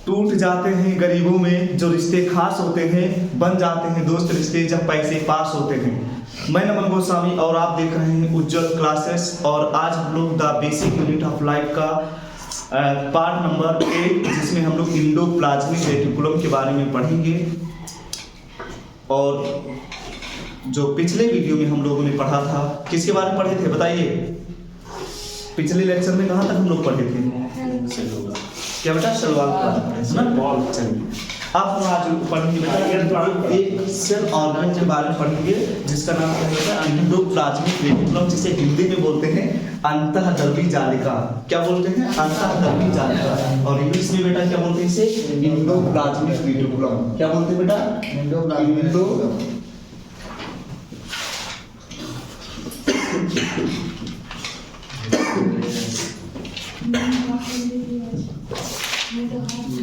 टूट जाते हैं गरीबों में जो रिश्ते खास होते हैं, बन जाते हैं दोस्त रिश्ते जब पैसे पास होते हैं। मैं नमन गोस्वामी और आप देख रहे हैं उज्जवल क्लासेस। और आज हम लोग the basic unit of life का पार्ट नंबर 8, जिसमें हम लोग इंडोप्लाज्मिक रेटिकुलम के बारे में पढ़ेंगे। और जो पिछले वीडियो में हम लोगों ने पढ़ा था, किसके बारे में पढ़े थे बताइए? पिछले लेक्चर में कहाँ तक हम लोग पढ़े थे? क्या बेटा? सलवार आप आज पढ़ेंगे बेटा एक सेल ऑर्गन के बारे में पढ़ेंगे जिसका नाम क्या है? इंडोप्लाज्मिक रेटिकुलम, जिसे हिंदी में बोलते हैं अंतःद्रवी जालिका। क्या बोलते हैं? अंतःद्रवी जालिका। और इंग्लिश में बेटा क्या बोलते हैं इसे? Endoplasmic reticulum. क्या बोलते हैं बेटा? इंडो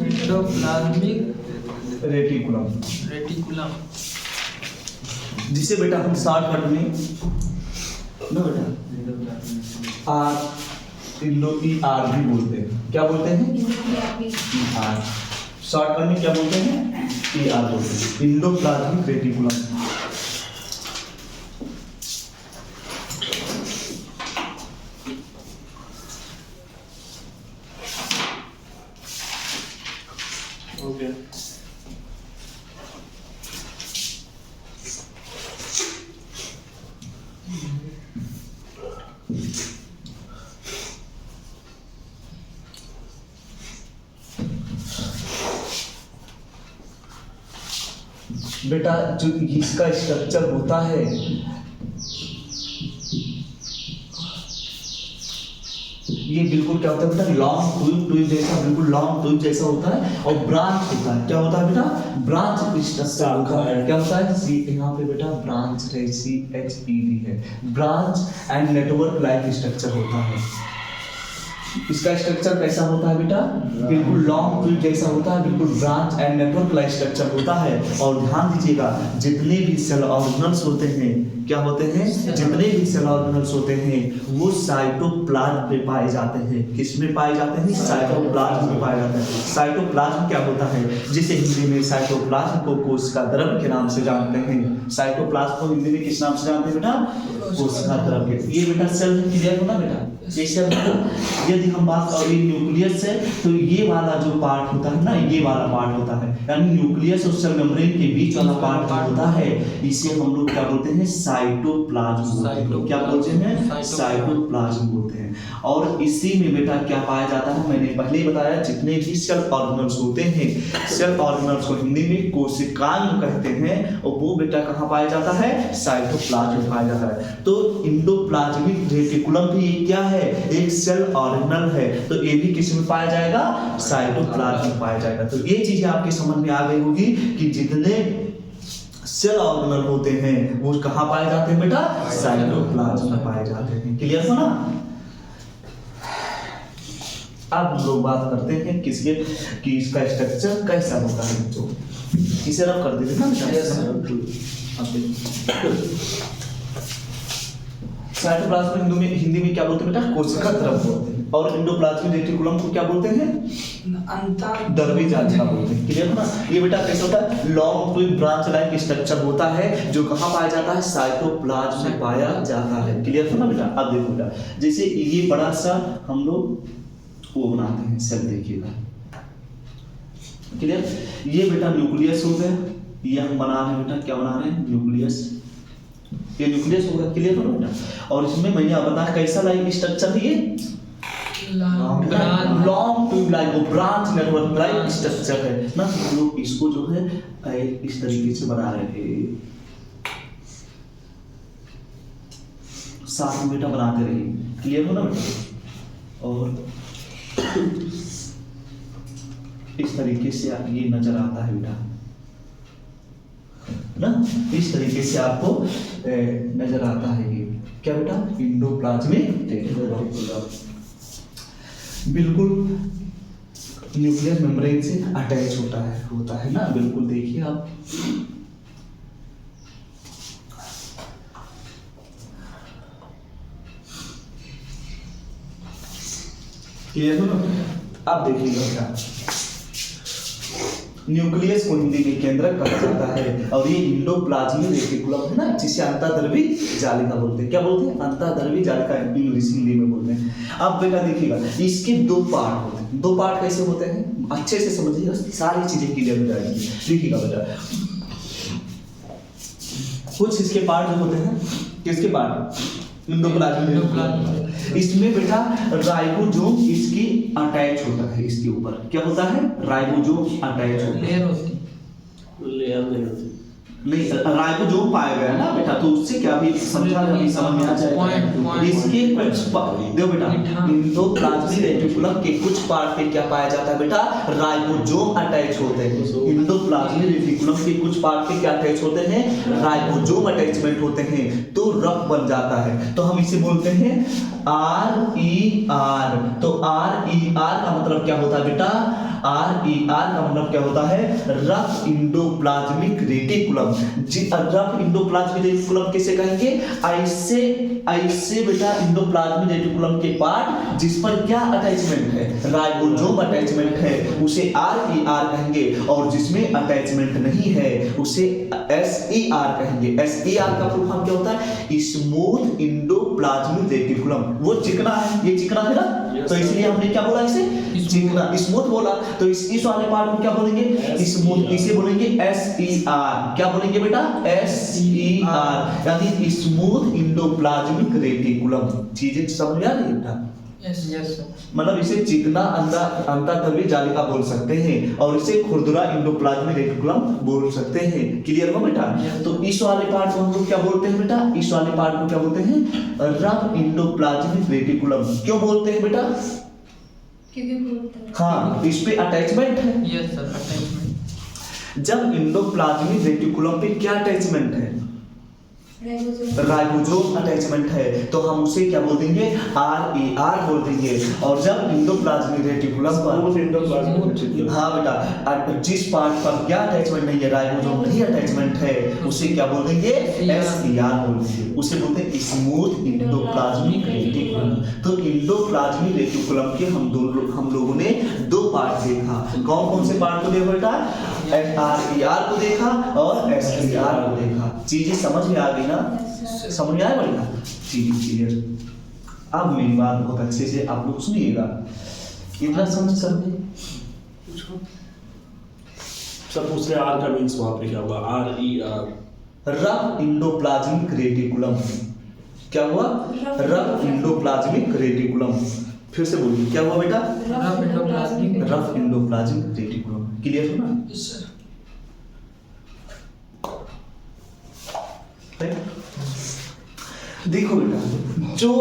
इंडोप्लाज्मिक रेटिकुलम, जिसे बेटा हम शॉर्टकट में ना बेटा आर भी बोलते हैं। क्या बोलते हैं? आर। शॉर्टकट में क्या बोलते हैं? आर बोलते हैं, इंडोप्लाज्मिक रेटिकुलम। बेटा जो इसका स्ट्रक्चर होता है, ये बिल्कुल क्या होता है बेटा? लॉन्ग ट्यूब जैसा, बिल्कुल लॉन्ग ट्यूब जैसा होता है। और ब्रांच होता है। क्या होता है बेटा? ब्रांच स्ट्रक्चर होता है। क्या होता है? सी यहाँ पे बेटा ब्रांच है, CHED है। Branch and network like structure होता है। इसका स्ट्रक्चर कैसा होता है बेटा? बिल्कुल लॉन्ग ट्यूब जैसा होता है, बिल्कुल branch and network like structure होता है। और ध्यान दीजिएगा, जितने भी सेल ऑर्गेनल्स होते हैं, क्या होते हैं? जितने भी सेल ऑर्गेनल्स होते हैं वो साइटोप्लाज्म में पाए जाते हैं। किस में पाए जाते हैं? साइटोप्लाज्म में पाए जाते हैं। साइटोप्लाज्म क्या होता है? जिसे हिंदी में साइटोप्लाज्म को कोशिका द्रव्य के नाम से जानते हैं। साइटोप्लाज्म को हिंदी में किस नाम से जानते हैं बेटा? कोशिका द्रव्य। ये बेटा सेल क्लियर होना बेटा? ये सेल यदि हम बात करें न्यूक्लियस से, तो ये वाला जो पार्ट होता है ना, ये वाला पार्ट होता है, यानी न्यूक्लियस और सेल मेम्ब्रेन के बीच वाला पार्ट होता है, इसे हम लोग क्या बोलते हैं? साइटोप्लाज्म बोलते हैं। क्या बोलते हैं? साइटोप्लाज्म बोलते हैं। और इसी में बेटा क्या पाया जाता है? मैंने पहले ही बताया, जितने भी सेल ऑर्गेनल्स होते हैं, सेल ऑर्गेनल्स को हिंदी में कोशिकांग कहते हैं, और वो बेटा कहाँ पाया जाता है? साइटोप्लाज्म में पाया जाता है। तो इंडोप्लाज्मिक रेटिकुलम भी क्या है? एक सेल ऑर्गेनल है। तो ये भी किस में पाया जाएगा? साइटोप्लाज्म में पाया जाएगा। तो ये चीजें आपके समझ में आ गई होगी कि जितने सेल ऑर्गेनल होते हैं वो कहाँ पाए जाते हैं बेटा? साइटोप्लाज्म में पाए जाते हैं। क्लियर हो ना? अब हम लोग बात करते हैं किसके कि इसका स्ट्रक्चर कैसा होता है। जो इसे रब कर देते साइटोप्लाज्म हिंदी में क्या बोलते हैं बेटा? कोशिका द्रव्य बोलते हैं। और इंडोप्लाज्मिक रेटिकुलम को क्या बोलते हैं? अंतःद्रवी जालिका बोलते हैं। क्लियर है ना? ये बेटा कैसा होता है? Long tube branch like structure होता है, जो कहाँ पाया जाता है? साइटोप्लाज्म में पाया जाता है। क्लियर है ना बेटा? अब देखो बेटा, जैसे ये बड़ा सा हम लोग वो बनाते हैं सेल, देखिएगा। क्लियर? ये बेटा न्यूक्लियस हो गया, ये हम बना रहे हैं बेटा, क्या बना रहे हैं? न्यूक्लियस। ये न्यूक्लियस होगा। क्लियर हो बेटा? और इसमें मैंने बताया कैसा लाइक स्ट्रक्चर है? ये long tube like branch network like structure है ना। हम लोग इसको जो है इस तरीके से बना रहे हैं, साथ में बेटा बनाते रहिए। क्लियर हो ना बेटा? और इस तरीके से ये नजर आता है बेटा ना, इस तरीके से आपको नजर आता है। ये क्या बेटा? Endoplasmic reticulum. बिल्कुल न्यूक्लियर मेम्ब्रेन से अटैच होता है ना। बिल्कुल देखिए आप, क्लियर हो ना? अब देखिएगा क्या, न्यूक्लियस को हिंदी में केंद्रक कहा जाता है और ये इंडोप्लाज्मिक रेटिकुलम है ना, जिसे अंतःद्रवी जालिका बोलते हैं। क्या बोलते हैं? अंतःद्रवी जालिका, इंग्लिश हिंदी में बोलते हैं। अब बेटा देखिएगा, इसके दो पार्ट होते हैं। दो पार्ट कैसे होते हैं अच्छे से समझिएगा, सारी चीजें क्लियर हो जाएंगी। देखिएगा बेटा, कुछ इसके पार्ट जो होते हैं, किसके पार्ट? इंडोप्लाज्मिक। इसमें बेटा राइबोसोम इसकी अटैच होता है, इसके ऊपर क्या होता है? राइबोसोम अटैच होता है। लेयर नहीं होती। नहीं, राइबोसोम पाया गया ना बेटा, तो उससे क्या भी समझा, अभी समझ में आ जाएगा। इसके कुछ देखो बेटा, इंडोप्लाज्मिक रेटिकुलम के कुछ पार्ट पे क्या पाया जाता है बेटा? राइबोसोम अटैच होते हैं। इंडोप्लाज्मिक रेटिकुलम के कुछ पार्ट पे क्या अटैच होते हैं? राइबोसोम अटैचमेंट होते हैं, तो रफ बन जाता है। तो हम इसे बोलते हैं RER। तो RER का मतलब क्या होता है बेटा? RER का मतलब क्या होता है? Rough endoplasmic reticulum. Rough endoplasmic reticulum किसे कहेंगे? ऐसे बेटा इंडोप्लाज्मिक रेटिकुलम के पार्ट जिस पर क्या अटैचमेंट है? राइबोसोम अटैचमेंट है, उसे RER कहेंगे। और जिसमें अटैचमेंट नहीं है उसे SER कहेंगे। SER का फुल फॉर्म क्या होता है? Smooth endoplasmic reticulum. वो चिकना है, ये चिकना है ना, तो इसलिए हमने क्या बोला इसे? चिकना, स्मूथ बोला। तो इस वाले पार्ट को क्या बोलेंगे? स्मूथ। इसे बोलेंगे SER। क्या बोलेंगे बेटा? SER, यानी स्मूथ इंडोप्लाज्मिक रेटिकुलम। चीजें समझ में आ रही है बेटा? यस मतलब इसे चिकना अंतःद्रवी जालिका बोल सकते हैं और इसे खुरदुरा इंडोप्लाज्मिक रेटिकुलम बोल सकते हैं। क्लियर हो बेटा? तो इस वाले पार्ट को हम लोग क्या बोलते हैं बेटा? इस वाले पार्ट को क्या बोलते हैं? Rough endoplasmic reticulum. क्यों बोलते हैं बेटा? क्योंकि हाँ, इस पे अटैचमेंट है। Yes sir, attachment. जब इंडोप्लाज्मिक रेटिकुलम पे क्या अटैचमेंट है? राइबोसोम अटैचमेंट है, तो हम उसे क्या बोल देंगे? RER बोल देंगे। और जब इंडोप्लाज्मिक रेटिकुलम पर, हाँ बेटा, जिस पार्ट पर क्या अटैचमेंट नहीं है, राइबोसोम नहीं अटैचमेंट है, उसे क्या बोल देंगे? SER बोल देंगे। उसे बोलते हैं स्मूथ इंडोप्लाज्मिक रेटिकुलम। तो इंडोप्लाज्मिक रेटिकुलम के हम लोगों ने दो पार्ट देखा। कौन कौन से पार्ट को देखा बेटा? RER को देखा और SER को देखा। चीजें समझ में आ गई ना? समझ में आया बढ़िया? चीजें क्लियर। अब मेरी बात बहुत अच्छे से आप लोग सुनिएगा, इतना समझ सकते? सब पूछ रहे आर का मींस वहां पे क्या हुआ? RER, rough endoplasmic reticulum. क्या हुआ? Rough endoplasmic reticulum. फिर से बोलिए, क्या हुआ बेटा? Rough endoplasmic. Rough endoplasmic reticulum. Clear हो ना? Yes sir. देखो बेटा, जो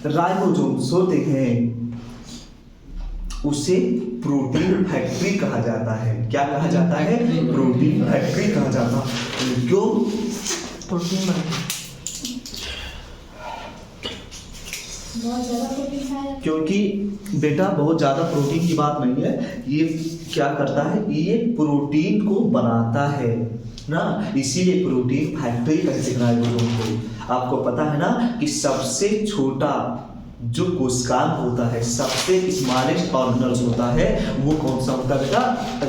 राइबोसोम्स होते हैं उसे प्रोटीन फैक्ट्री कहा जाता है। क्या कहा जाता है? प्रोटीन फैक्ट्री कहा जाता है। क्यों? प्रोटीन बहुत ज्यादा प्रोटीन खाया। क्योंकि बेटा बहुत ज्यादा प्रोटीन की बात नहीं है, ये क्या करता है? ये प्रोटीन को बनाता है ना, इसीलिए प्रोटीन फैक्ट्री कहते हैं राइबोसोम को। आपको पता है ना कि सबसे छोटा जो कोशिकांग होता है, सबसे स्मॉलेस्ट ऑर्गेनल्स होता है, वो कौन सा होता है बेटा?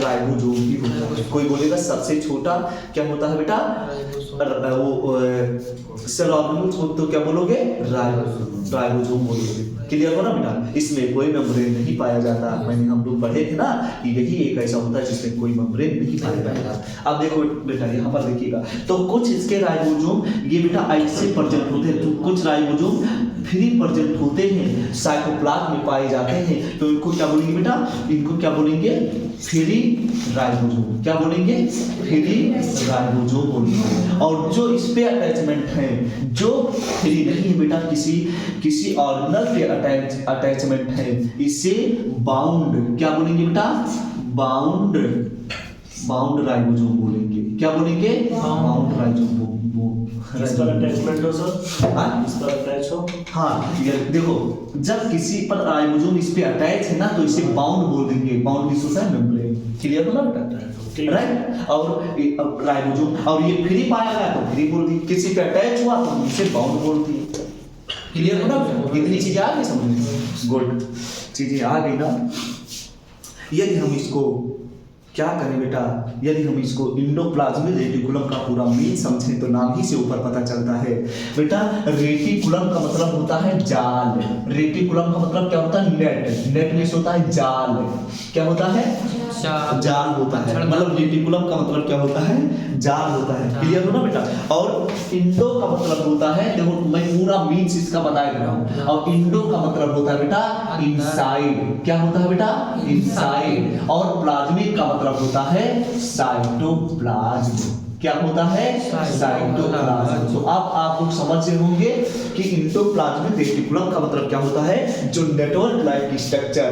राइबोसोम ही होता है। कोई बोलेगा सबसे छोटा क्या होता है बेटा? वो सेल ऑर्गेनल्स हो तो क्या बोलोगे? राइबोसोम बोलोगे। क्लियर हो ना बेटा? इसमें कोई मेम्ब्रेन नहीं पाया जाता। मैंने हम लोग पढ़े थे ना कि यही एक ऐसा होता है जिसमें कोई मेम्ब्रेन नहीं पाया जाता। अब देखो बेटा, यहाँ पर देखिएगा, तो कुछ इसके राइबोसोम ये बेटा ऐसे प्रेजेंट होते हैं, तो कुछ राइबोसोम फ्री प्रेजेंट होते हैं, साइटोप्लाज्म में पाए जाते हैं। तो इनको क्या बोलेंगे बेटा? इनको क्या बोलेंगे? Free ribosome. क्या बोलेंगे? फ्री राइबोसोम बोलेंगे। और जो इस पे अटैचमेंट है, जो फ्री नहीं है बेटा, किसी ऑर्गेनल पे अटैचमेंट है, इसे बाउंड क्या बोलेंगे बेटा? बाउंड राइबोसोम बोलेंगे। क्या बोलेंगे? Bound ribosome. इस पर अटैचमेंट हो सर? हाँ, इस पर अटैच हो। हाँ, ये देखो, जब किसी पर राइबोसोम इस पे अटैच है ना, तो इसे बाउंड बोल देंगे। बाउंड किस होता है? मेम्ब्रेन। क्लियर हो ना बेटा? राइट। और राइबोसोम, और ये फ्री पाया गया तो फ्री बोल दी, किसी पे अटैच हुआ तो इसे बाउंड बोल दिए। क्लियर हो ना? इतनी चीजें आ गई समझ में? गुड, चीजें आ गई ना। यदि हम इसको क्या करें बेटा, यदि हम इसको इंडोप्लाज्मिक रेटिकुलम का पूरा मीन समझें तो नाम ही से ऊपर पता चलता है बेटा। रेटिकुलम का मतलब होता है जाल, रेटिकुलम का मतलब क्या होता है, नेट, नेट में होता है जाल, क्या होता है, जाल होता है, मतलब रेटिकुलम का मतलब क्या होता है, जाल होता है। क्लियर हो ना बेटा। और इंडो का मतलब होता है, देखो मैं पूरा मीन्स इसका बता दे रहा हूँ। और इंडो का मतलब होता है बेटा इनसाइड, क्या होता है बेटा, इनसाइड। और प्लाज्मिक का मतलब होता है साइटोप्लाज्म, क्या होता है, साइटोप्लाज्म। तो अब आप लोग समझ रहे होंगे कि इंडोप्लाज्मिक रेटिकुलम का मतलब क्या होता है, जो नेटवर्क लाइक स्ट्रक्चर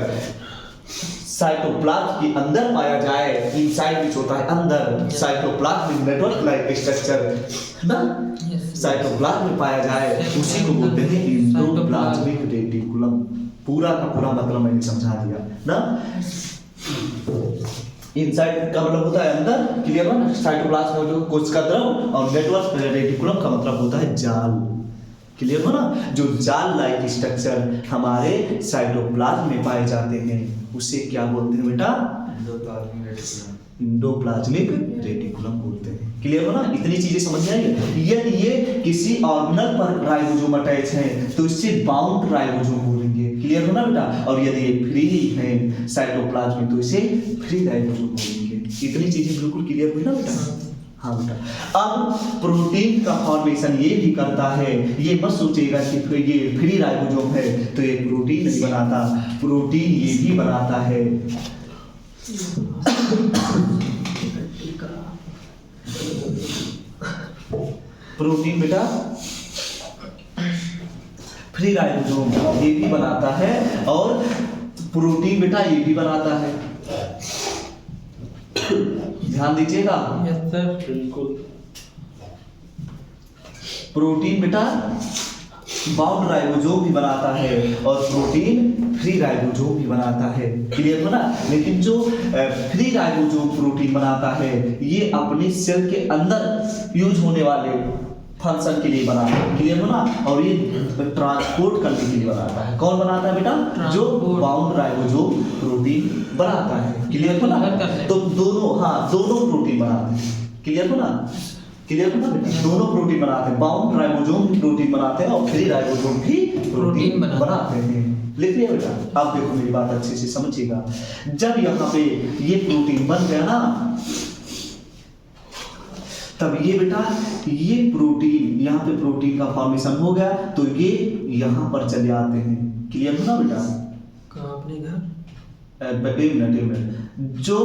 साइटोप्लाज्म के अंदर पाया जाए, इनसाइड विच होता है अंदर, साइटोप्लाज्म नेटवर्क लाइक स्ट्रक्चर ना, साइटोप्लाज्म में पाया जाए, उसी को बोलते हैं इंडोप्लाज्मिक रेटिकुलम। पूरा का पूरा मतलब मैंने समझा दिया ना। इनसाइड का मतलब होता है अंदर, क्लियर है ना। साइटोप्लाज्म में जो कोशिका द्रव, और नेटवर्क रेटिकुलम का मतलब होता है जाल, क्लियर हो ना। जो जाल लाइक स्ट्रक्चर हमारे साइटोप्लाज्म में पाए जाते हैं उसे क्या बोलते हैं बेटा, इंडोप्लाज्मिक रेटिकुलम बोलते हैं। क्लियर हो ना, इतनी चीजें समझ में आई। यदि ये किसी ऑर्गेनल पर राइबोसोम अटैच है तो इससे बाउंड राइबोसोम बोलेंगे, क्लियर हो ना बेटा। और यदि ये फ्री है साइटोप्लाज्म में तो इसे फ्री राइबोसोम बोलेंगे। इतनी चीजें बिल्कुल क्लियर हुई ना बेटा। हाँ बेटा। अब प्रोटीन का फॉर्मेशन ये भी करता है, ये मत सोचिएगा कि ये फ्री राइबोसोम है तो ये प्रोटीन नहीं बनाता, प्रोटीन ये भी बनाता है। प्रोटीन बेटा फ्री राइबोसोम ये भी बनाता है, और प्रोटीन बेटा ये भी बनाता है। ध्यान दीजिएगा, यस सर, बिल्कुल। प्रोटीन बेटा बाउंड राइबोसोम भी बनाता है और प्रोटीन फ्री राइबोसोम भी बनाता है, क्लियर हो ना। लेकिन जो फ्री राइबोसोम प्रोटीन बनाता है ये अपने सेल के अंदर यूज होने वाले फंक्शन के लिए बनाता है, क्लियर हो ना। और ये ट्रांसपोर्ट करने के लिए बनाता है। कौन बनाता है बेटा, जो बाउंड राइबोसोम प्रोटीन बनाता है, क्लियर हो ना। तो दोनों, हाँ दोनों प्रोटीन बनाते हैं, क्लियर हो ना, क्लियर हो ना बेटा। दोनों प्रोटीन बनाते हैं, बाउंड राइबोसोम भी प्रोटीन बनाते हैं और फ्री राइबोसोम भी प्रोटीन बनाते हैं। लिख लिया बेटा। अब देखो मेरी बात अच्छे से समझिएगा। जब यहाँ पे ये प्रोटीन बन गया ना, तब ये बेटा ये प्रोटीन, यहाँ पे प्रोटीन का फॉर्मेशन हो गया तो ये यहाँ पर चले आते हैं, क्लियर हो ना बेटा। कहाँ अपने घर, एक मिनट, जो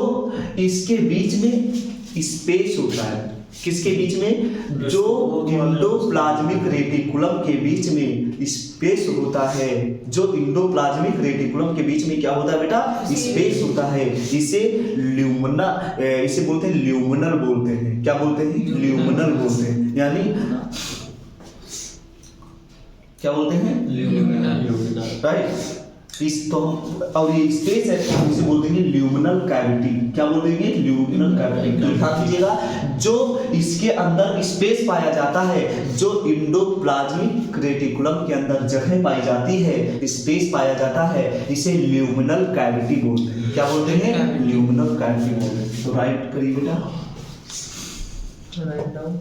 इसके बीच में स्पेस होता है, किसके बीच में, जो इंडोप्लाज्मिक रेटिकुलम के बीच में स्पेस होता है, जो इंडोप्लाज्मिक रेटिकुलम के बीच में क्या होता है बेटा, स्पेस होता है, इसे ल्यूमिना, इसे बोलते हैं ल्यूमिनल बोलते हैं। क्या बोलते हैं, ल्यूमिनल बोलते हैं। यानी क्या बोलते हैं, ल्यूमिनल, राइट। इस तो और ये स्पेस है इसे बोल देंगे ल्यूमिनल कैविटी। क्या बोल देंगे, ल्यूमिनल कैविटी। तो ध्यान दीजिएगा, जो इसके अंदर स्पेस पाया जाता है, जो इंडोप्लाज्मिक रेटिकुलम के अंदर जगह पाई जाती है, स्पेस पाया जाता है, इसे ल्यूमिनल कैविटी बोलते हैं। क्या बोलते हैं, ल्यूमिनल कैविटी बोलते हैं। तो राइट करिए बेटा, राइट डाउन,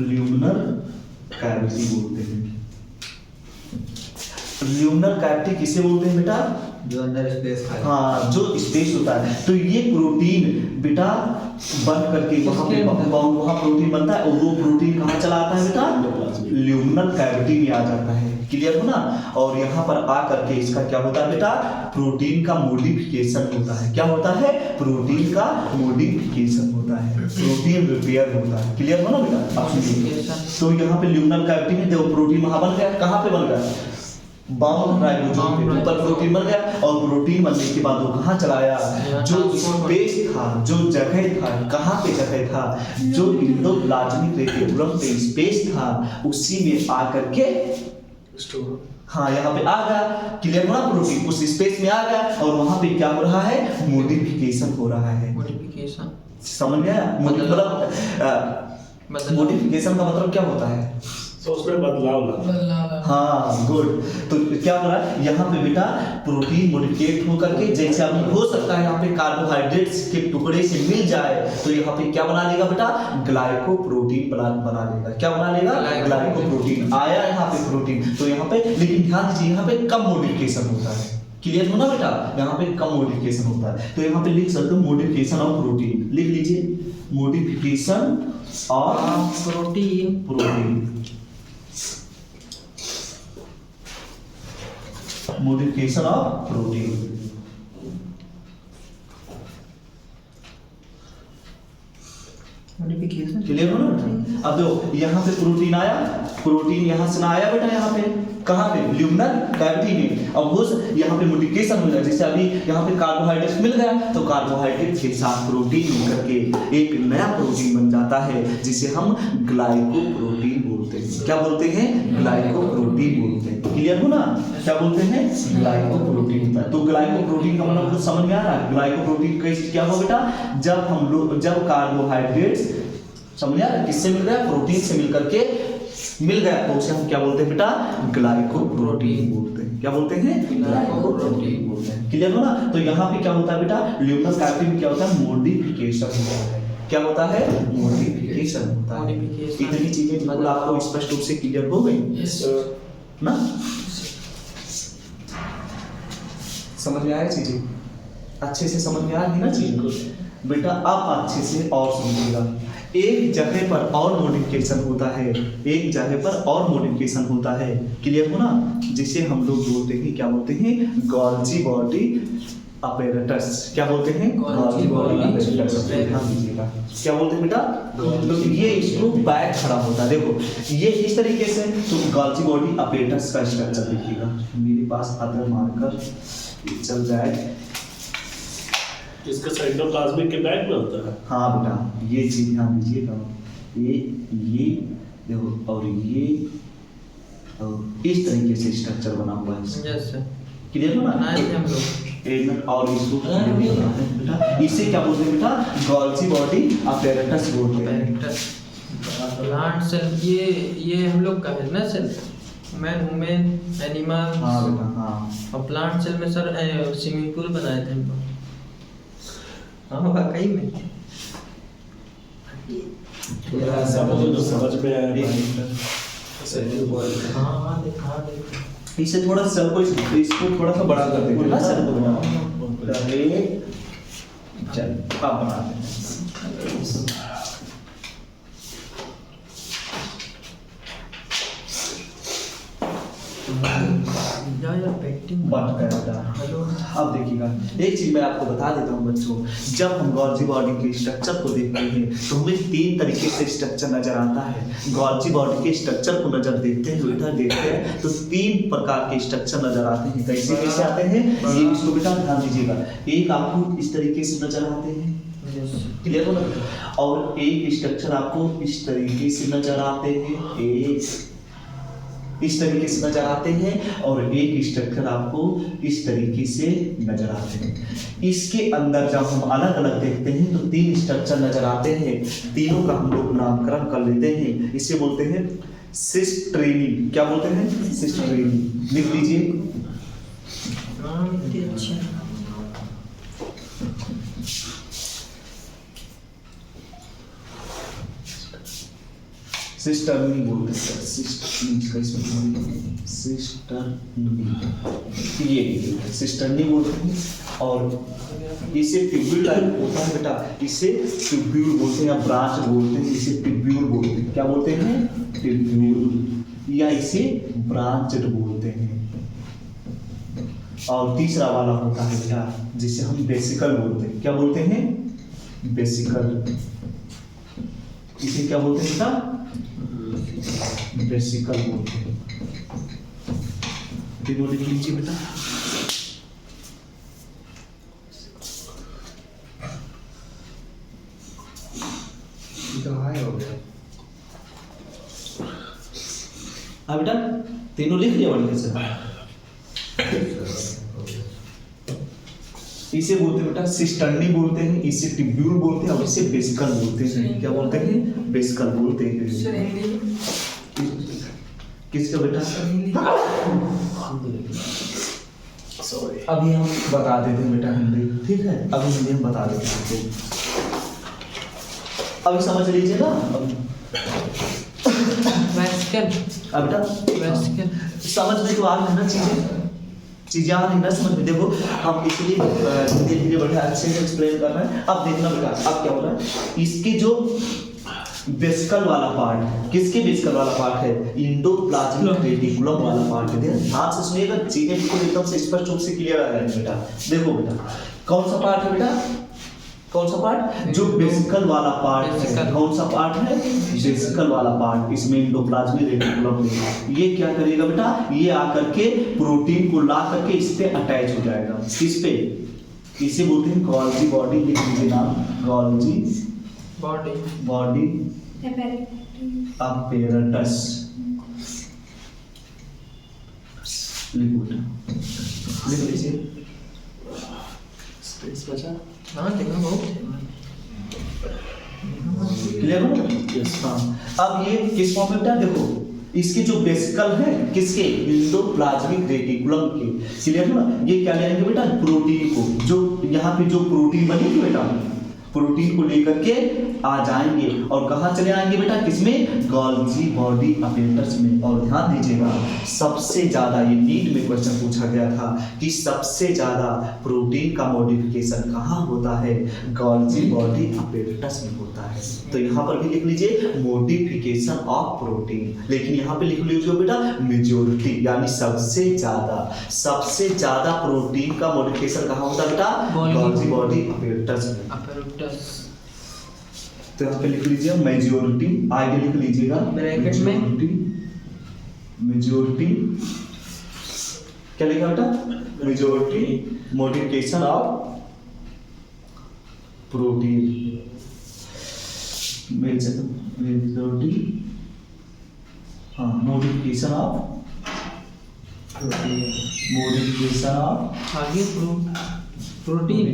ल्यूमिनल कैविटी बोलते हैं। ल्यूमिनल कैविटी किसे बोलते हैं बेटा, जो अंदर स्पेस खाली, हाँ जो स्पेस होता है। तो ये प्रोटीन बेटा बन करके वहां पे वहां प्रोटीन बनता है और वो प्रोटीन कहाँ चला आता है बेटा, ल्यूमिनल कैविटी में आ जाता है, क्लियर हो ना। और यहाँ पर आ करके इसका क्या होता है बेटा, प्रोटीन का मॉडिफिकेशन होता है। क्या होता है, प्रोटीन का मॉडिफिकेशन होता है, प्रोटीन रिपेयर होता है, क्लियर हो ना बेटा। अब सुनिए, तो यहाँ पे ल्यूमिनल कैविटी में देखो प्रोटीन वहां बन गया, कहाँ पे बन गया, बाउंड राइबोसोम के ऊपर प्रोटीन बन गया। और प्रोटीन बनने के बाद वो कहाँ चला आया, जो स्पेस था, जो जगह था, कहाँ पे जगह था, जो इंडोप्लाज्मिक रेटिकुलम पे स्पेस था, उसी में आकर के हाँ यहाँ पे आ गया, क्लियर हो ना। प्रोटीन उस स्पेस में आ गया और वहां पे क्या हो रहा है, मॉडिफिकेशन हो रहा है। मॉडिफिकेशन समझ गया, मतलब मॉडिफिकेशन का मतलब क्या होता है, तो उसमें बदलाव लाना। हाँ गुड। तो क्या हो रहा है यहाँ पे बेटा, प्रोटीन मॉडिफिकेट हो करके, जैसे अभी हो सकता है यहाँ पे कार्बोहाइड्रेट्स के टुकड़े से मिल जाए तो यहाँ पे क्या बना लेगा बेटा, ग्लाइकोप्रोटीन बना लेगा। क्या बना लेगा, ग्लाइकोप्रोटीन। आया यहाँ पे प्रोटीन, तो यहाँ पे लेकिन ध्यान दीजिए यहाँ पे कम मॉडिफिकेशन होता है। क्लियर हो ना बेटा, यहाँ पे कम मॉडिफिकेशन होता है। तो यहाँ पे लिख सकते हो मॉडिफिकेशन ऑफ प्रोटीन, लिख लीजिए modification of protein, modification of protein. Clear हो ना। अब देखो यहाँ पे प्रोटीन आया, प्रोटीन यहाँ से ना आया बेटा, यहाँ पे कहाँ पे, ल्यूमिनल कैविटी में। अब वो यहाँ पे मॉडिफिकेशन हो जाए, जैसे अभी यहाँ पे कार्बोहाइड्रेट मिल गया तो कार्बोहाइड्रेट के साथ प्रोटीन मिलकर के एक नया प्रोटीन बन जाता है जिसे हम ग्लाइकोप्रोटीन बोलते हैं। क्या बोलते हैं, ग्लाइकोप्रोटीन बोलते हैं। क्लियर हो ना, क्या बोलते हैं, ग्लाइकोप्रोटीन। तो ग्लाइकोप्रोटीन का मतलब कुछ समझ में आ रहा है। ग्लाइकोप्रोटीन कैसे क्या हो बेटा, जब कार्बोहाइड्रेट्स समझ आ रहा है किससे मिल गया, प्रोटीन से मिलकर के मिल गया तो उसे हम क्या बोलते हैं बेटा, ग्लाइकोप्रोटीन बोलते हैं। क्या बोलते हैं, ग्लाइकोप्रोटीन बोलते हैं। क्लियर हो ना। तो यहाँ पे क्या होता है बेटा, ल्यूमिनल कैविटी में क्या होता है, मॉडिफिकेशन होता है। क्या होता है, मॉडिफिकेशन होता है। इतनी चीजें बिल्कुल आपको स्पष्ट रूप से क्लियर हो गई ना, समझ में आया चीजें, अच्छे से समझ में आ रही ना चीजें बेटा। अब अच्छे से और समझिएगा, एक जगह पर और मॉडिफिकेशन होता है, एक जगह पर और मॉडिफिकेशन होता है। क्लियर हो ना, जिसे हम लोग बोलते हैं, क्या बोलते हैं, गोल्जी बॉडी अपैरेटस। क्या बोलते हैं, गोल्जी बॉडी अपैरेटस। ध्यान दीजिएगा, क्या बोलते हैं बेटा, तो ये इसको बैक खड़ा होता है। देखो ये इस तरीके से, तो गोल्जी बॉडी अपैरेटस का स्ट्रक्चर देखिएगा। मेरे पास अदर मार्कर चल जाए, इसका साइटोप्लाज्मिक के बैक में होता है। हाँ बेटा, ये चीज ध्यान दीजिएगा, ये देखो, और ये और इस तरीके से स्ट्रक्चर बना हुआ है। यस सर, क्लियर हो ना। हम लोग और इसको बेटा, इसे क्या बोलते हैं बेटा, गोल्जी बॉडी अपैरेटस बोलते हैं। प्लांट सेल, ये हम लोग का है ना सेल, मैन वुमेन एनिमल। हाँ बेटा, हाँ। और प्लांट सेल में सर स्विमिंग पूल बनाए थे हम लोग। हाँ वाकई में ऐसा बोलो तो समझ में आया। हाँ देखा इसे थोड़ा सर को इसको थोड़ा सा बड़ा कर देंगे ना, सर को बना चल आप बना दें। अब देखिएगा एक चीज मैं आपको बता देता हूँ बच्चों, जब हम गोल्जी बॉडी के स्ट्रक्चर को देखते हैं तो हमें 3 तरीके से स्ट्रक्चर नजर आता है। गोल्जी बॉडी के स्ट्रक्चर को नजर देखते हैं बेटा, देखते हैं तो 3 प्रकार के स्ट्रक्चर नजर आते हैं। कैसे कैसे आते हैं, ये इसको बेटा ध्यान दीजिएगा। एक आपको इस तरीके से नजर आते हैं, क्लियर हो ना, और एक स्ट्रक्चर आपको इस तरीके से नजर आते हैं, एक इस तरीके से नजर आते हैं, और एक स्ट्रक्चर आपको इस तरीके से नजर आते हैं। इसके अंदर जब हम अलग अलग देखते हैं तो 3 स्ट्रक्चर नजर आते हैं, तीनों का हम लोग नामकरण कर लेते हैं। इसे बोलते हैं सिस्ट्रेनी। क्या बोलते हैं, सिस्ट्रेनी। लिख लीजिए। सिस्टर्नी बोलते हैं, सिस्टर्नी बोलते हैं। और इसे ट्यूब्यूल टाइप होता है बेटा, इसे ट्यूब्यूल बोलते हैं या ब्रांच बोलते हैं, इसे ट्यूब्यूल बोलते हैं। क्या बोलते हैं, ट्यूब्यूल, या इसे ब्रांचड बोलते हैं। और तीसरा वाला होता है बेटा जिसे हम बेसिकल बोलते हैं। क्या बोलते हैं, बेसिकल। इसे क्या बोलते हैं बेटा, बेसिकल बोलते हैं। तीनों लिख लीजिए बेटा। हाँ बेटा, तीनों लिख लिया बढ़िया से। इसे बोलते हैं बेटा सिस्टर्नी बोलते हैं, इसे ट्यूब्यूल बोलते हैं, और इसे बेसिकल बोलते हैं। क्या बोलते हैं, बेसिकल बोलते हैं। किसका बेटा? सॉरी। अभी हम बता देते हैं बेटा हिंदी, ठीक है? अभी हिंदी हम बता देते हैं आपको। अभी समझ लीजिए ना। वेस्कल अब बेटा वेस्कल समझ में तो आ रही है ना चीजें आ रही है ना समझ में। देखो हम इसलिए धीरे धीरे बढ़िया अच्छे से एक्सप्लेन कर रहे हैं। अब देखना बेटा अब क्या हो रहा है, इसके जो वेस्कल वाला पार्ट, किसके वेस्कल वाला पार्ट है? इंडोप्लाज्मिक रेटिकुलम वाला पार्ट है। ध्यान से सुनिएगा, चीजें बिल्कुल एकदम से स्पष्ट रूप से क्लियर आ जाएंगी बेटा। देखो बेटा कौन सा पार्ट है बेटा? कौन सा पार्ट? जो वेस्कल वाला पार्ट है। कौन सा पार्ट है? वेस्कल वाला पार्ट। इसमें इंडोप्लाज्मिक रेटिकुलम है। ये क्या करेगा बेटा? ये आकर के प्रोटीन को ला करके इस पे अटैच हो जाएगा। किस पे? इसे बोलते हैं गोल्जी बॉडी। लिख लीजिए नाम, गोल्जी बॉडी अपैरेटस। लिख लीजिए। स्पेस बचा। हाँ देखो बहुत क्लियर हो? यस। हाँ अब ये किस फॉर्म में बेटा? देखो इसके जो वेसिकल है किसके? इंडोप्लाज्मिक रेटिकुलम के। क्लियर हो ना? ये क्या लेंगे बेटा? प्रोटीन को, जो यहाँ पे जो प्रोटीन बनेगी बेटा, प्रोटीन को लेकर के आ जाएंगे और कहाँ चले आएंगे बेटा? किसमें? गोल्जी बॉडी अपैरेटस में। और ध्यान दीजिएगा सबसे ज्यादा, ये नीट में क्वेश्चन पूछा गया था कि सबसे ज्यादा प्रोटीन का मॉडिफिकेशन कहाँ होता है? गोल्जी बॉडी अपैरेटस में होता है। तो यहाँ पर भी लिख लीजिए मॉडिफिकेशन ऑफ प्रोटीन, लेकिन यहाँ पे लिख लीजिए बेटा मेजोरिटी, यानी सबसे ज्यादा प्रोटीन का मॉडिफिकेशन कहाँ होता है बेटा? गोल्जी बॉडी अपैरेटस में। तो यहाँ पे लिख लीजिए मेजोरिटी, आगे लिख लीजिएगा ब्रैकेट में मेजोरिटी। क्या लिखा बेटा? Majority modification of protein. Majority हाँ मॉडिफिकेशन ऑफ आगे प्रोटीन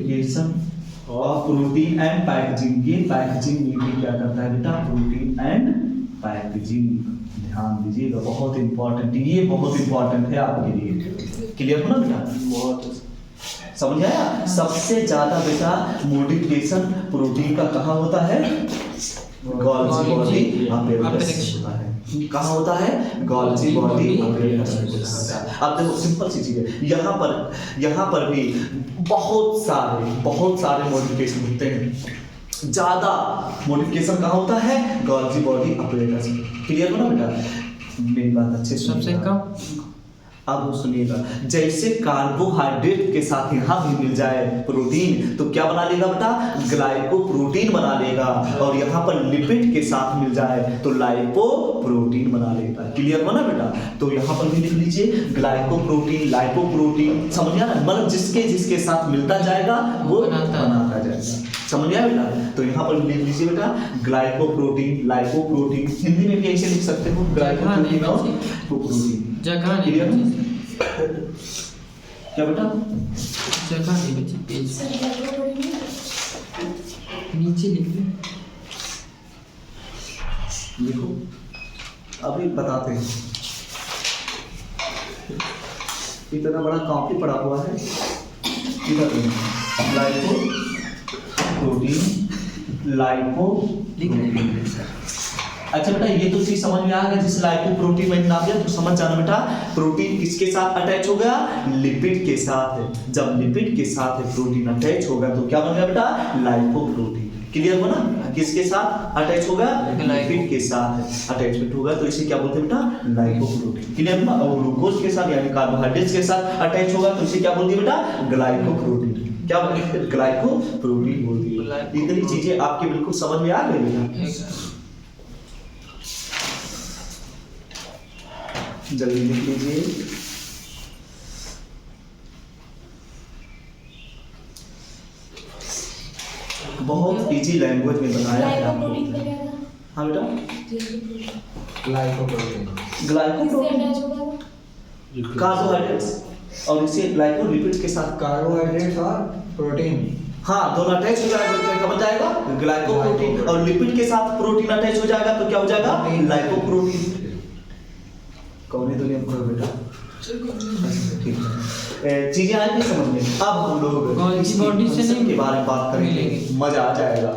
और प्रोटीन एंड पैकेजिंग। ये पैकेजिंग मीटिंग क्या करता है बेटा? Protein and packaging. ध्यान दीजिएगा बहुत इंपॉर्टेंट, ये बहुत इंपॉर्टेंट है आपके लिए। क्लियर हो ना बेटा? बहुत समझ आया? सबसे ज्यादा बेटा मॉडिफिकेशन प्रोटीन का कहाँ होता है? गोल्जी बॉडी अपैरेटस होता है। कहाँ होता है? गोल्जी बॉडी अपैरेटस में होता है। अब देखो सिंपल सी चीज है, यहाँ पर भी बहुत सारे मॉडिफिकेशन होते हैं। ज्यादा मॉडिफिकेशन कहाँ होता है? गोल्जी बॉडी अपैरेटस में। क्लियर हो ना बेटा? मेरी बात अच्छे से सबसे कम। अब सुनिएगा, जैसे कार्बोहाइड्रेट के साथ यहाँ भी मिल जाए प्रोटीन तो क्या बना लेगा बेटा? ग्लाइकोप्रोटीन बना लेगा। और यहाँ पर लिपिड के साथ मिल जाए तो लाइपोप्रोटीन बना लेगा। क्लियर हो ना बेटा? तो यहाँ पर भी लिख लीजिए ग्लाइकोप्रोटीन, लाइपोप्रोटीन। समझ गया ना? मतलब जिसके साथ मिलता जाएगा वो बनाता जाएगा। समझ गया बेटा? तो यहाँ पर लिख लीजिए बेटा ग्लाइकोप्रोटीन, लाइपोप्रोटीन। हिंदी में भी ऐसे लिख सकते हो ग्लाइकोप्रोटीन और प्रोटीन। जगह नहीं क्लियर? बची। क्या बेटा? जगह नहीं बची, पेज नीचे लिख लो। लिखो, अभी बताते हैं। इतना बड़ा कॉपी पड़ा हुआ है, इधर लाइको प्रोटीन, लाइको लिख रहे हैं। अच्छा बेटा ये तो चीज समझ में आ गया, जिस लाइपोप्रोटीन मैंने नाम दिया तो समझ जाना बेटा प्रोटीन किसके साथ अटैच हो गया? लिपिड के साथ है। जब लिपिड के साथ प्रोटीन अटैच हो गया तो क्या बन गया बेटा? लाइपोप्रोटीन। क्लियर हो ना? किसके साथ अटैच हो गया? लिपिड के साथ अटैचमेंट होगा तो इसे क्या बोलते हैं बेटा? लाइपोप्रोटीन। क्लियर हो ना? और ग्लूकोज के साथ यानी कार्बोहाइड्रेट्स के साथ अटैच होगा तो इसे क्या बोलते हैं बेटा? ग्लाइकोप्रोटीन। क्या बोलते हैं? ग्लाइकोप्रोटीन बोलते हैं। इतनी चीजें आपके बिल्कुल समझ में आ गई बेटा? जल्दी लिख लीजिए। बहुत इजी लैंग्वेज में बताया है आपको। हाँ बेटा ग्लाइकोप्रोटीन कार्बोहाइड्रेट्स और इसे ग्लाइकोलिपिड्स के साथ कार्बोहाइड्रेट्स और प्रोटीन। हाँ दोनों अटैच हो जाएगा तो क्या बन जाएगा? ग्लाइकोप्रोटीन। और लिपिड के साथ प्रोटीन अटैच हो जाएगा तो क्या हो जाएगा? लाइपोप्रोटीन। कौन तो नहीं हमको बेटा ठीक है। चीजें आए नहीं समझ में। अब हम लोग Golgi body से नहीं के बारे में बात करेंगे, मिलेंगे। मजा आ जाएगा।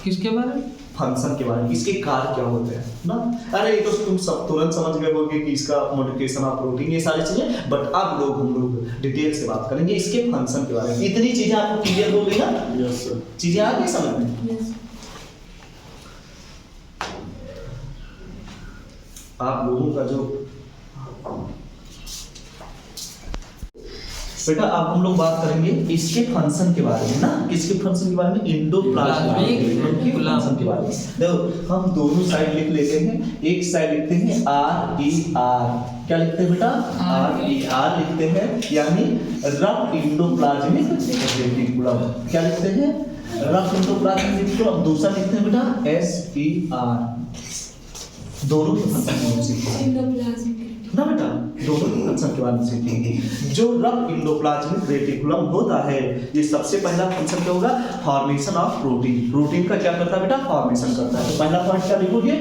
किसके बारे में? फंक्शन के बारे में, इसके कार्य क्या होते हैं ना। अरे ये तो तुम सब तुरंत समझ गए होगे कि इसका मॉडिफिकेशन ऑफ प्रोटीन ये सारी चीजें, बट अब हम लोग डिटेल से बात करेंगे इसके फंक्शन के बारे में। इतनी चीजें आपको क्लियर हो गई ना? Yes sir. चीजें आ गई समझ में? आप लोगों का जो बेटा अब हम लोग बात करेंगे इसके फंक्शन के बारे में ना। किसके फंक्शन के बारे में? इंडोप्लाज्मिक फंक्शन के बारे में। देखो हम दोनों साइड लिख लेते हैं। एक साइड लिखते हैं RER, क्या लिखते हैं बेटा? RER लिखते हैं, यानी रफ इंडोप्लाज्मिक रेटिकुलम। क्या लिखते हैं? Rough endoplasmic reticulum. दूसरा लिखते हैं बेटा SER। दोनों के फंक्शन ना बेटा, दोनों के फंक्शन के बारे में सीखेंगे। जो रफ इंडोप्लाज्मिक रेटिकुलम होता है, ये सबसे पहला फंक्शन क्या होगा? Formation of protein. प्रोटीन का क्या करता है बेटा? फॉर्मेशन करता है। तो पहला पॉइंट क्या लिखोगे?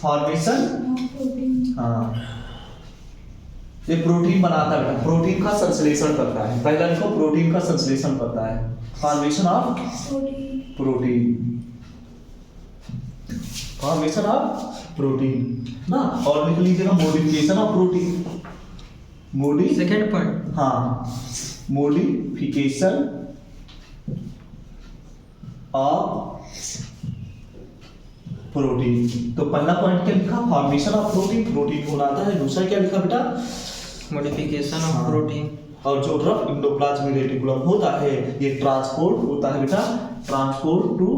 फॉर्मेशन। हाँ, ये प्रोटीन बनाता है बेटा, प्रोटीन का संश्लेषण करता है। पहला लिखो, प्रोटीन का संश्लेषण करता है, formation of protein, formation of protein ना। और लिख लीजिएगा modification of protein. Second point, हाँ, मॉडिफिकेशन ऑफ प्रोटीन। तो पहला पॉइंट क्या लिखा? फॉर्मेशन ऑफ प्रोटीन, प्रोटीन को बनाता है। दूसरा क्या लिखा बेटा? Modification of protein. और जो रफ इंडोप्लाज्मिक रेटिकुलम होता है, ये ट्रांसपोर्ट होता है बेटा, ट्रांसपोर्ट टू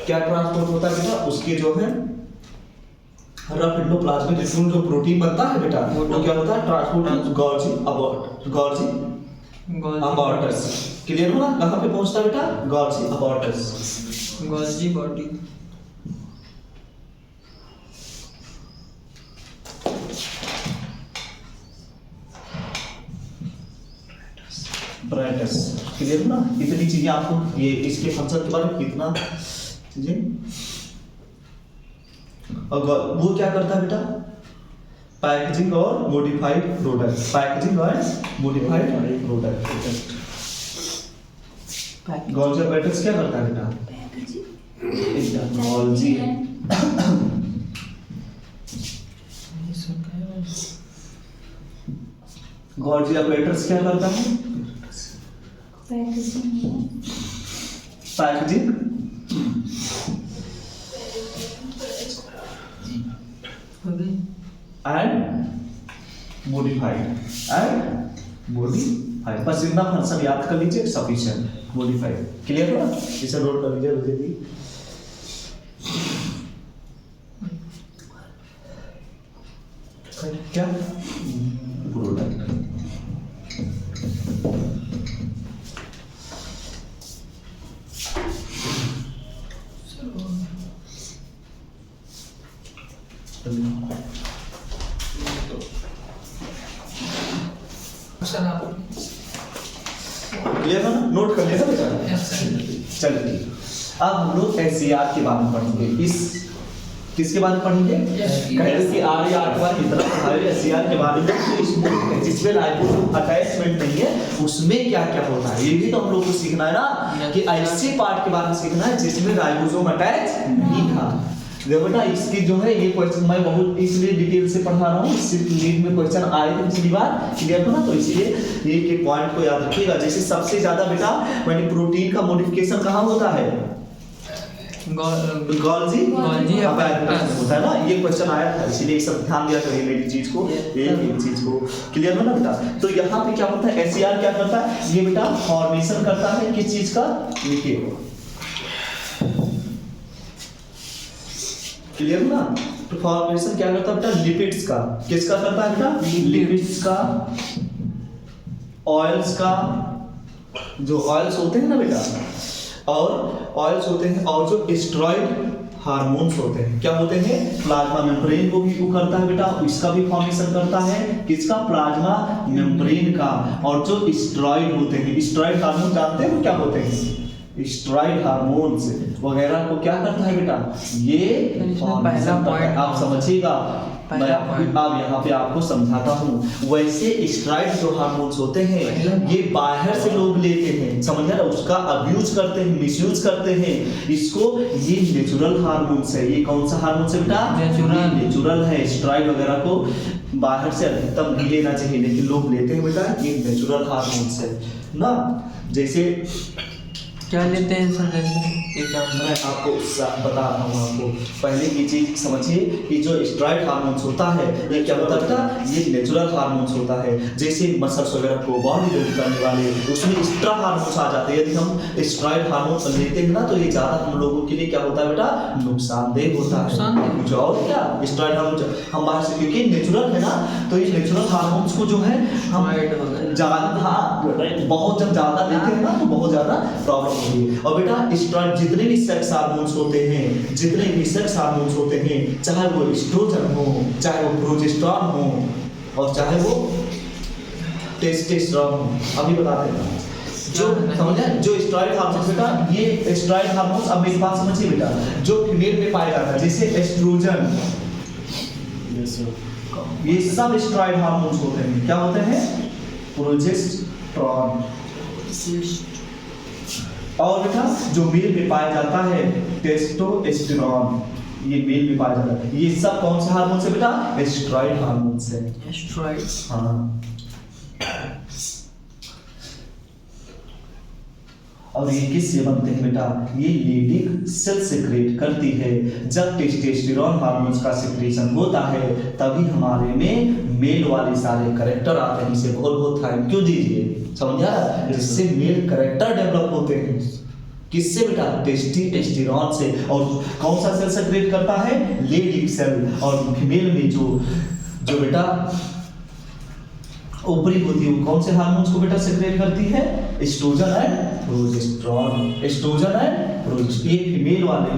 क्या ट्रांसपोर्ट होता है बेटा? उसके जो है रफ इंडोप्लाज्मिक रेटिकुलम जो प्रोटीन बनता है बेटा, वो क्या होता है? Transport Golgi अबॉर्टस। क्लियर हो ना? कहां पे पहुंचता है बेटा? गॉल्जी अबॉर्टस। Golgi body. ब्राइटस। क्लियर हो ना? इतनी चीजें आपको ये इसके फंक्शन के बारे में कितना चीजें। और वो क्या करता है बेटा? पैकेजिंग और मॉडिफाइड प्रोडक्ट, पैकेजिंग और मॉडिफाइड प्रोडक्ट। गॉल्जी अबॉर्टस क्या करता है बेटा? गॉल्जी गॉल्जी अबॉर्टस क्या करता है? पैकेजिंग एंड मॉडिफाइड बस इतना फंक्शन याद कर लीजिए, सफिशिएंट। मॉडिफाइड क्लियर हो ना? इसे नोट कर लीजिए जल्दी। क्या प्रोडक्ट क्लियर है ना? नोट कर लिया बेटा? चलिए अब हम लोग SCR के बारे में पढ़ेंगे। इस किसके बारे में पढ़ेंगे? कहते कि RER के बारे में इतना पढ़ाए, SCR के बारे में तो इसमें जिसमें राइबोसोम अटैचमेंट नहीं है उसमें क्या क्या होता है ये भी तो हम लोग को सीखना है ना, कि ऐसे पार्ट के बारे में सीखना है जिसमें राइबोसोम अटैच नहीं था। देखो बेटा इसकी जो है ये क्वेश्चन मैं बहुत इसलिए डिटेल से पढ़ा रहा हूँ, सिर्फ नीट में क्वेश्चन आए थे पिछली बार, क्लियर हो ना? तो इसलिए एक पॉइंट को याद रखिएगा। जैसे सबसे ज्यादा बेटा मैंने प्रोटीन का मॉडिफिकेशन कहाँ होता है? गॉल्जी अबॉर्टस होता है ना। ये क्वेश्चन आया था, इसलिए सब ध्यान दिया करिए मेरी चीज को, एक चीज को। क्लियर हो ना बेटा? तो यहाँ पे क्या होता है? SCR क्या करता है? ये बेटा फॉर्मेशन करता है किस चीज का? लिखिए, क्लियर ना? तो फॉर्मेशन क्या करता है बेटा? लिपिड्स का। किसका करता है बेटा? लिपिड्स का, ऑयल्स का। जो ऑयल्स होते हैं ना बेटा, और ऑयल्स होते हैं, और जो स्टेरॉइड हार्मोन्स होते हैं, क्या होते हैं? प्लाज्मा मेम्ब्रेन को भी वो करता है बेटा, इसका भी फॉर्मेशन करता है। किसका? प्लाज्मा मेम्ब्रेन का। और जो स्टेरॉइड होते हैं, स्टेरॉइड हार्मोन जानते हैं क्या होते हैं? स्टेरॉइड हार्मोन्स वगैरह को क्या करता है बेटा, ये इसमें formation पहला करता है। point- आप समझिएगा, मैं पहला अब point- यहाँ पे आपको समझाता हूँ। वैसे स्टेरॉइड जो हार्मोन्स होते हैं ये बाहर से लोग लेते हैं, समझ रहे, उसका अब्यूज करते हैं, मिसयूज करते हैं इसको। ये नेचुरल हार्मोन्स है। ये कौन सा हार्मोन्स है बेटा, नेचुरल। नेचुरल है। स्टेरॉइड वगैरह को बाहर से अधिकतम नहीं लेना चाहिए, लेकिन लोग लेते हैं बेटा, ये नेचुरल हार्मोन्स है ना। जैसे क्या लेते हैं सर, जैसे मैं आपको बता रहा हूँ आपको। पहले की चीज समझिए कि जो स्टेरॉइड हार्मोन्स होता है ये क्या होता है बेटा, ये नेचुरल हार्मोन्स होता है। जैसे मसल्स वगैरह को बॉडी बिल्ड करने वाले उसमें एक्स्ट्रा हार्मोन्स आ जाते हैं। यदि हम स्टेरॉइड हार्मोन्स लेते हैं ना तो ये ज़्यादा हम लोगों के लिए क्या होता है बेटा, नुकसानदेह होता है। नुकसानदेह। कुछ और क्या, स्टेरॉइड हार्मोन हम बाहर से, क्योंकि नेचुरल है ना, तो ये नेचुरल हार्मोन्स को जो है हम स्टेरॉइड वगैरह। ज़्यादा, हाँ, बहुत जब ज़्यादा लेते हैं ना तो बहुत ज़्यादा प्रॉब्लम होती है। और बेटा स्टेरॉइड जितने भी सेक्स हार्मोन्स होते हैं, जितने भी सेक्स हार्मोन्स होते हैं, चाहे वो एस्ट्रोजन हो, चाहे वो प्रोजेस्टेरॉन हो और चाहे वो टेस्टोस्टेरोन हो, अभी बताते हैं जो समझे, जो स्टेरॉइड हार्मोन्स बेटा, ये स्टेरॉइड हार्मोन्स, अब मेरी बात समझिए बेटा, जो फीमेल में पाया जाता है जैसे एस्ट्रोजन, ये सब स्टेरॉइड हार्मोन्स होते हैं। क्या होते हैं, प्रोजेस्टेरॉन। और बेटा जो मेल में पाया जाता है टेस्टोस्टेरोन, ये मेल में पाया जाता है। ये सब कौन से हार्मोन से बेटा, स्टेरॉइड हार्मोन्स है। स्टेरॉइड। हाँ, और ये किससे बनते हैं बेटा, ये लेडिक सेल सेक्रेट करती है। जब टेस्टोस्टेरोन हार्मोन्स का सेक्रेशन होता है तभी हमारे में मेल वाले सारे कैरेक्टर आते हैं। इसे बहुत बहुत थैंक क्यों दीजिए, समझा, जिससे मेल कैरेक्टर डेवलप होते हैं। किससे बेटा, टेस्टोस्टेरोन से। और कौन सा सेल सेक्रेट करता है, लेडिक सेल। और फीमेल में जो बेटा ओवरी होती है वो कौन से हार्मोन्स को बेटा सेक्रेट करती है, estrogen and progesterone. Estrogen and progesterone, ये फीमेल वाले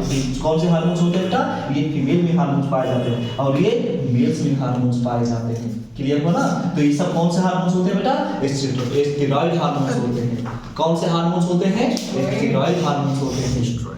कौन से हार्मोन्स होते हैं बेटा, ये फीमेल में हार्मोन्स पाए जाते हैं और ये मेल्स में हार्मोन्स पाए जाते हैं। क्लियर हो ना। तो ये सब कौन से हार्मोन्स होते हैं बेटा, स्टेरॉइड हार्मोन्स होते हैं। कौन से हार्मोन्स होते हैं, स्टेरॉइड हार्मोन्स होते हैं।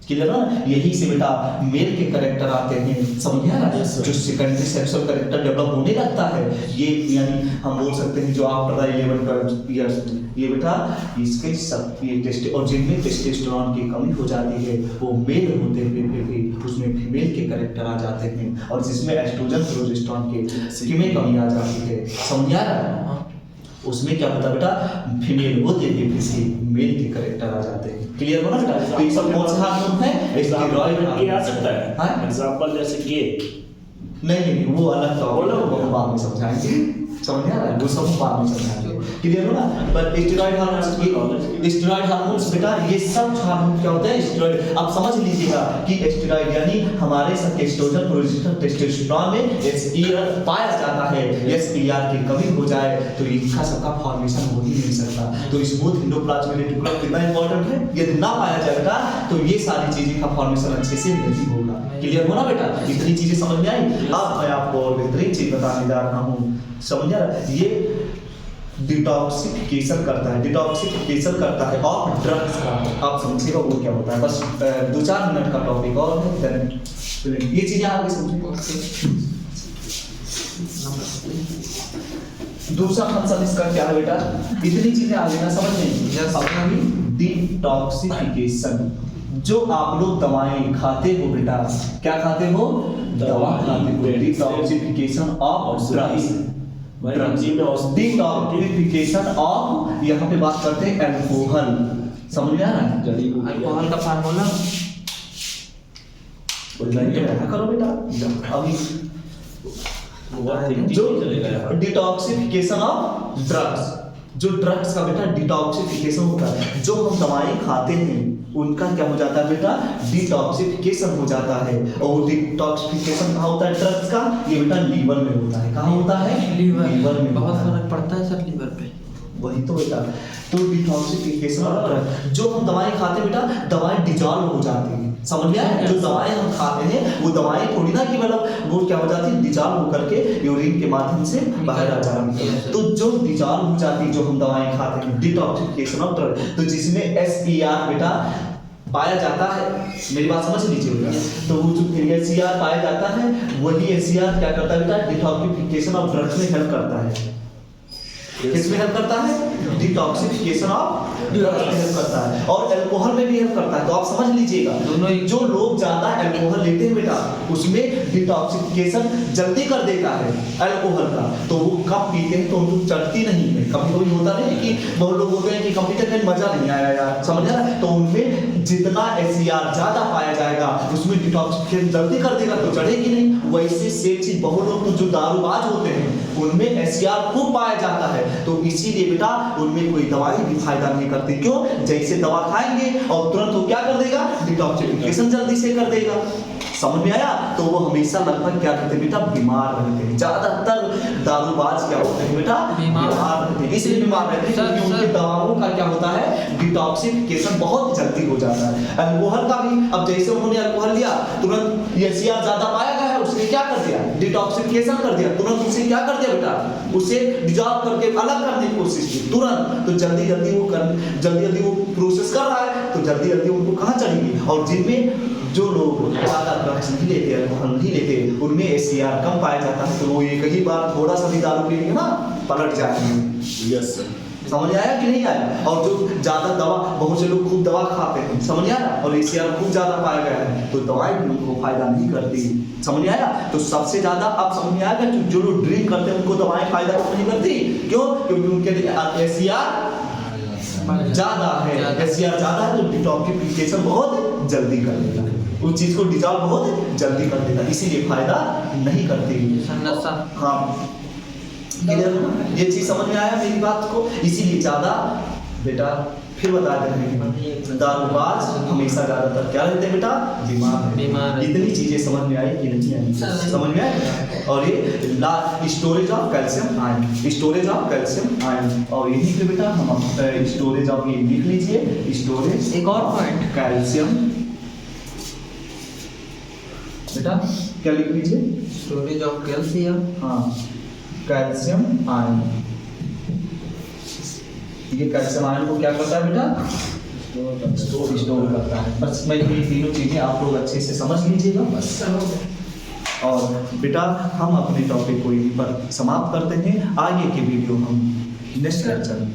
क्लियर ना। यही से बेटा मेल के कैरेक्टर आते हैं, समझ गया ना। जो सेकेंडरी सेक्सुअल कैरेक्टर डेवलप होने लगता है, ये यानी हम बोल सकते हैं जो आफ्टर 11 ईयर्स, ये बेटा इसके सब ये टेस्ट, और जिनमें टेस्टोस्टेरोन की कमी हो जाती है वो मेल होते हुए फिर भी उसमें फीमेल के कैरेक्टर आ जाते हैं। और जिसमें एस्ट्रोजन प्रोजेस्टेरॉन की में कमी आ जाती है, समझ आ रहा है, उसमें क्या होता है बेटा, फीमेल होते हुए फिर से मेल के कैरेक्टर आ जाते हैं। क्लियर हो ना बेटा। तो ये सब कौन से हार्मोन है, स्टेरॉइड के आ सकता है, हाँ? एग्जांपल जैसे के नहीं वो अलग टॉपिक है, वो हम बाद में समझाएंगे, समझ आ रहा है, वो सब हम बाद में समझाएंगे। क्लियर हो ना। पर स्टेरॉइड हार्मोन्स, स्टेरॉइड हार्मोन्स बेटा ये सब हार्मोन क्या होते हैं, स्टेरॉइड। आप समझ लीजिएगा कि स्टेरॉइड यानी हमारे सब एस्ट्रोजन प्रोजेस्टेरॉन टेस्टोस्टेरोन में एसईआर पाया जाता है। एसईआर की कमी हो जाए तो इनका सबका फॉर्मेशन हो ही नहीं सकता। तो स्मूथ एंडोप्लाज्मिक रेटिकुलम कितना इंपॉर्टेंट है, यदि ना पाया जाएगा तो ये सारी चीजें का फॉर्मेशन अच्छे से नहीं होगा। क्लियर हो ना बेटा। इतनी चीजें समझ में आई। अब मैं आपको और बेहतरीन चीज बताने जा रहा हूँ, समझा। ये डिटॉक्सिफिकेशन करता है, डिटॉक्सिफिकेशन करता है ऑफ ड्रग्स का। आप समझिएगा वो क्या होता है, बस 2-4 मिनट का टॉपिक और है, ये चीजें आगे समझिए। दूसरा फंक्शन इसका क्या है बेटा, इतनी चीजें आगे ना समझ नहीं। डिटॉक्सिफिकेशन, जो आप लोग दवाएं खाते हो बेटा, क्या खाते हो, दवा खाते हो। Detoxification of drugs, detoxification of, यहाँ पे बात करते हैं अल्कोहल, समझ में आ रहा है। अल्कोहल का फार्मूला करो बेटा अभी। जो डिटॉक्सिफिकेशन ऑफ ड्रग्स, जो ड्रग्स का बेटा डिटॉक्सिफिकेशन होता है, जो हम दवाएं खाते हैं उनका क्या हो जाता है बेटा, डिटॉक्सिफिकेशन हो जाता है। और डिटॉक्सिफिकेशन कहाँ होता है ड्रग्स का, ये बेटा लीवर में होता है। कहाँ होता है, लीवर में बहुत होता है। फर्क पड़ता है सर लीवर पे। वही तो बेटा, तो डिटॉक्सिफिकेशन ऑफ ड्रग, जो हम दवाएं खाते हैं बेटा, दवाएं डिजॉल्व हो जाती हैं, समझ में आया? जो दवाएं हम खाते हैं वो दवाएं थोड़ी ना कि मतलब वो क्या हो जाती है, डिजॉल्व होकर के यूरिन के माध्यम से बाहर आ जाती है। तो जो डिजॉल्व हो जाती है, जो हम दवाएं खाते हैं, डिटॉक्सिफिकेशन ऑफ ड्रग, तो जिसमें SER बेटा पाया जाता है, मेरी बात समझ लीजिएगा, तो वो जो SER पाया जाता है वही SER क्या करता है बेटा, डिटॉक्सिफिकेशन ऑफ ड्रग्स में हेल्प करता है। किसमें हेल्प करता है? डिटॉक्सिफिकेशन ऑफ ड्रग्स में हेल्प करता है, और अल्कोहल में भी हेल्प करता है। तो आप समझ लीजिएगा, दोनों ही। जो लोग ज्यादा अल्कोहल लेते हैं बेटा, उसमें डिटॉक्सिफिकेशन जल्दी कर देता है अल्कोहल का, तो वो कम पीते हैं तो उनको चढ़ती नहीं है। कभी कभी होता नहीं कि बहुत लोग होते हैं कि कम पीते हैं मजा नहीं आया यार, समझ रहा है? तो उनमें जितना SER ज्यादा पाया जाएगा उसमें डिटॉक्सिफिकेशन जल्दी कर देगा तो चढ़ेगी नहीं। वैसे सेम चीज बहुत लोग तो जो दारूबाज होते हैं उनमें SER खूब पाया जाता है, तो इसीलिए बेटा उनमें कोई दवाई भी फायदा नहीं करती। क्यों? जैसे दवा खाएंगे और तुरंत वो क्या कर देगा, डिटॉक्सिफिकेशन जल्दी से कर देगा। समझ में आया? तो वो हमेशा लगभग क्या करते हैं बेटा, बीमार रहते हैं। ज्यादातर दारूबाज क्या होते हैं बेटा, बीमार रहते हैं। इसलिए बीमार रहते हैं क्योंकि उनकी दवाओं का क्या होता है, डिटॉक्सिफिकेशन बहुत जल्दी हो जाता है। अल्कोहल का भी, अब जैसे उन्होंने अल्कोहल लिया, तुरंत SER ज्यादा पाया गया है, उसने क्या कर दिया, डिटॉक्सिफिकेशन कर दिया, तुरंत उसे क्या कर दिया बेटा, उसे डिजॉल्व करके अलग करने की कोशिश की तुरंत। तो जल्दी जल्दी वो प्रोसेस कर रहा है, तो जल्दी जल्दी उनको कहाँ चढ़ेगी। और जिनमें जो लोग ज्यादा ड्रग्स नहीं लेते, अल्कोहल नहीं लेते, उनमें SER कम पाया जाता है, तो वो एक ही बार थोड़ा सा भी दारू पीएंगे ना, पलट जाएंगे। Yes sir. समझ आया कि नहीं आया? और जो ज्यादा दवा, बहुत से लोग खूब दवा खाते हैं, समझ आया, और SER खूब ज्यादा पाया गया है, तो दवाई भी उनको फायदा नहीं करती। समझ आया? तो सबसे ज्यादा अब समझ में आएगा, जो लोग ड्रिंक करते हैं उनको दवाएं फायदा नहीं करती। क्यों? क्योंकि उनके SER ज्यादा है, SER ज्यादा है, तो डिटॉक्सिफिकेशन बहुत जल्दी कर देता है, उस चीज को डिजॉल्व बहुत जल्दी कर देता है, इसीलिए फायदा नहीं करती। हाँ, ये चीज समझ में आया मेरी बात को? इसीलिए ज्यादा बेटा फिर बता दे रहे हैं, दारूबाज हमेशा ज्यादातर क्या रहते हैं बेटा, बीमार। इतनी चीजें समझ में आई कि नहीं आई? समझ में आई? और ये storage of calcium ion, storage of calcium ion, और यही पे बेटा हम स्टोरेज ऑफ, ये लिख लीजिए, स्टोरेज एक और पॉइंट, कैल्शियम बेटा क्या लिख लीजिए, स्टोरेज ऑफ कैल्शियम। हाँ, कैल्शियम आयन। ये कैल्शियम आयन को क्या करता है बेटा, स्टोर करता है। बस मैं ये तीनों चीजें आप लोग अच्छे से समझ लीजिएगा बस। और बेटा हम अपने टॉपिक को यहीं पर समाप्त करते हैं, आगे के वीडियो हम नेक्स्ट लेक्चर में